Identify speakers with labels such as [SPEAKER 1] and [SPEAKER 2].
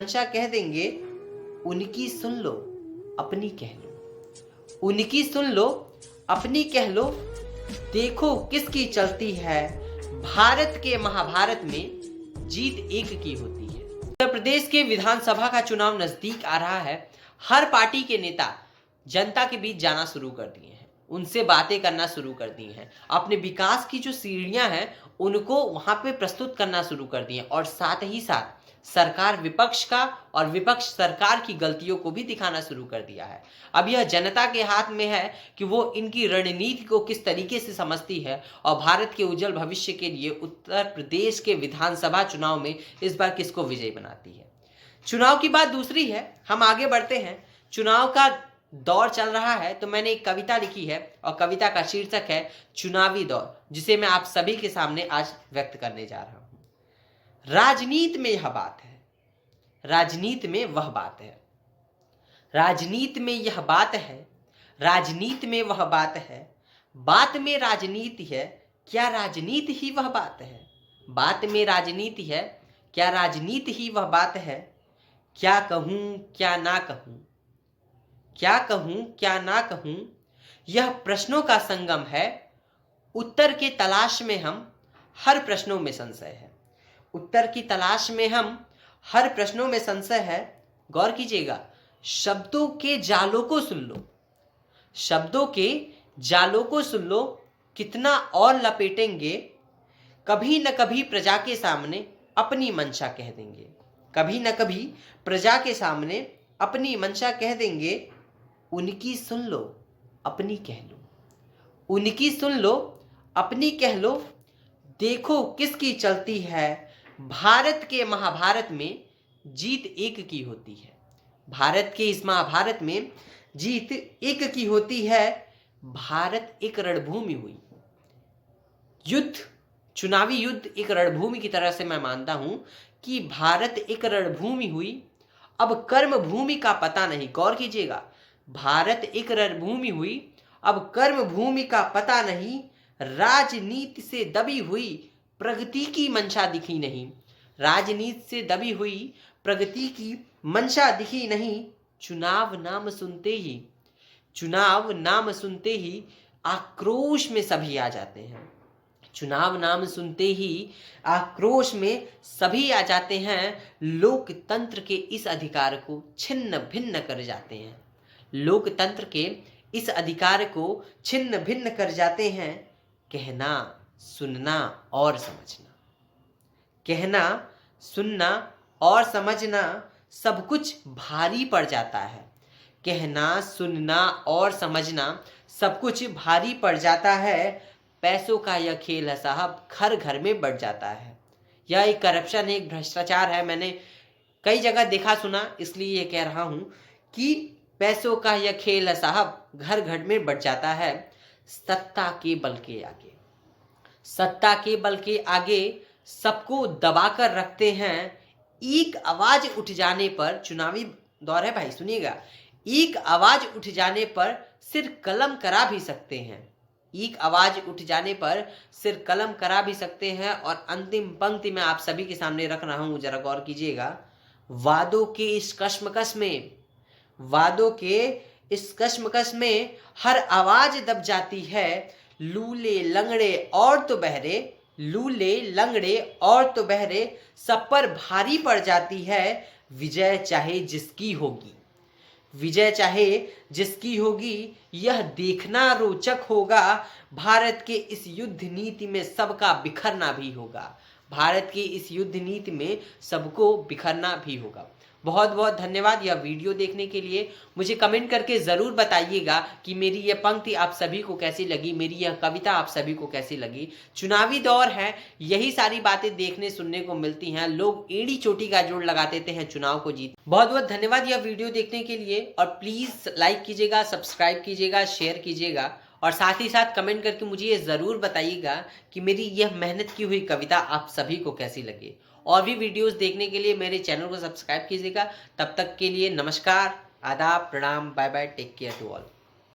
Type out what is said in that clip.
[SPEAKER 1] मंशा कह देंगे, उनकी सुन लो अपनी कह लो। उनकी सुन लो अपनी कह लो, देखो किसकी चलती है। भारत के महाभारत में जीत एक की होती है। उत्तर प्रदेश के विधानसभा का चुनाव नजदीक आ रहा है। हर पार्टी के नेता जनता के बीच जाना शुरू कर दिए हैं, उनसे बातें करना शुरू कर दी हैं, अपने विकास की जो सीढ़ियां हैं उनको वहां पे प्रस्तुत करना शुरू कर दिए, और साथ ही साथ सरकार विपक्ष का और विपक्ष सरकार की गलतियों को भी दिखाना शुरू कर दिया है। अब यह जनता के हाथ में है कि वो इनकी रणनीति को किस तरीके से समझती है और भारत के उज्जवल भविष्य के लिए उत्तर प्रदेश के विधानसभा चुनाव में इस बार किसको विजयी बनाती है। चुनाव की बात दूसरी है, हम आगे बढ़ते हैं। चुनाव का दौर चल रहा है तो मैंने एक कविता लिखी है और कविता का शीर्षक है चुनावी दौर, जिसे मैं आप सभी के सामने आज व्यक्त करने जा रहा हूं। राजनीति में यह बात है, राजनीति में वह बात है, राजनीति में यह बात है, राजनीति में वह बात है, बात में राजनीति है, क्या राजनीति ही वह बात है। बात में राजनीति है, क्या राजनीति ही वह बात है। क्या कहूं क्या ना कहूं, क्या कहूं क्या ना कहूं, यह प्रश्नों का संगम है। उत्तर के तलाश में हम, हर प्रश्नों में संशय है। उत्तर की तलाश में हम, हर प्रश्नों में संशय है। गौर कीजिएगा, शब्दों के जालों को सुन लो, शब्दों के जालों को सुन लो, कितना और लपेटेंगे। कभी न कभी प्रजा के सामने अपनी मंशा कह देंगे, कभी न कभी प्रजा के सामने अपनी मंशा कह देंगे। उनकी सुन लो अपनी कह लो, उनकी सुन लो अपनी कह लो, देखो किसकी चलती है। भारत के महाभारत में जीत एक की होती है। भारत के इस महाभारत में जीत एक की होती है। भारत एक रणभूमि हुई, युद्ध, चुनावी युद्ध एक रणभूमि की तरह से मैं मानता हूं कि भारत एक रणभूमि हुई। अब कर्म भूमि का पता नहीं, गौर कीजिएगा, भारत एक रणभूमि हुई, अब कर्म भूमि का पता नहीं। राजनीति से दबी हुई प्रगति की मंशा दिखी नहीं, राजनीति से दबी हुई प्रगति की मंशा दिखी नहीं। चुनाव नाम सुनते ही, चुनाव नाम सुनते ही आक्रोश में सभी आ जाते हैं। चुनाव नाम सुनते ही आक्रोश में सभी आ जाते हैं। लोकतंत्र के इस अधिकार को छिन्न भिन्न कर जाते हैं, लोकतंत्र के इस अधिकार को छिन्न भिन्न कर जाते हैं। कहना सुनना और समझना, कहना सुनना और समझना सब कुछ भारी पड़ जाता है। कहना सुनना और समझना सब कुछ भारी पड़ जाता है। पैसों का यह खेल है साहब, घर घर में बढ़ जाता है। यह एक करप्शन है, एक भ्रष्टाचार है। मैंने कई जगह देखा सुना, इसलिए ये कह रहा हूं कि पैसों का यह खेल है साहब, घर घर में बढ़ जाता है। सत्ता के बल के आगे, सत्ता के बल के आगे सबको दबाकर रखते हैं। एक आवाज उठ जाने पर, चुनावी दौर है भाई सुनिएगा, एक आवाज उठ जाने पर सिर कलम करा भी सकते हैं, एक आवाज उठ जाने पर सिर कलम करा भी सकते हैं। और अंतिम पंक्ति में आप सभी के सामने रख रहा हूं, जरा गौर कीजिएगा। वादों के इस कश्मकश में, वादों के इस कश्मकश में हर आवाज दब जाती है। लूले लंगड़े और तो बहरे, लूले लंगड़े और तो बहरे सब पर भारी पड़ जाती है। विजय चाहे जिसकी होगी, विजय चाहे जिसकी होगी, यह देखना रोचक होगा। भारत के इस युद्ध नीति में सबका बिखरना भी होगा, भारत की इस युद्ध नीति में सबको बिखरना भी होगा। बहुत बहुत धन्यवाद यह वीडियो देखने के लिए। मुझे कमेंट करके ज़रूर बताइएगा कि मेरी यह पंक्ति आप सभी को कैसी लगी, मेरी यह कविता आप सभी को कैसी लगी। चुनावी दौर है, यही सारी बातें देखने सुनने को मिलती हैं। लोग एड़ी चोटी का जोड़ लगा देते हैं चुनाव को जीत। बहुत बहुत धन्यवाद यह वीडियो देखने के लिए, और प्लीज़ लाइक कीजिएगा, सब्सक्राइब कीजिएगा, शेयर कीजिएगा, और साथ ही साथ कमेंट करके मुझे ये ज़रूर बताइएगा कि मेरी यह मेहनत की हुई कविता आप सभी को कैसी लगी। और भी वीडियोस देखने के लिए मेरे चैनल को सब्सक्राइब कीजिएगा। तब तक के लिए नमस्कार, आदाब, प्रणाम, bye bye, take care to all.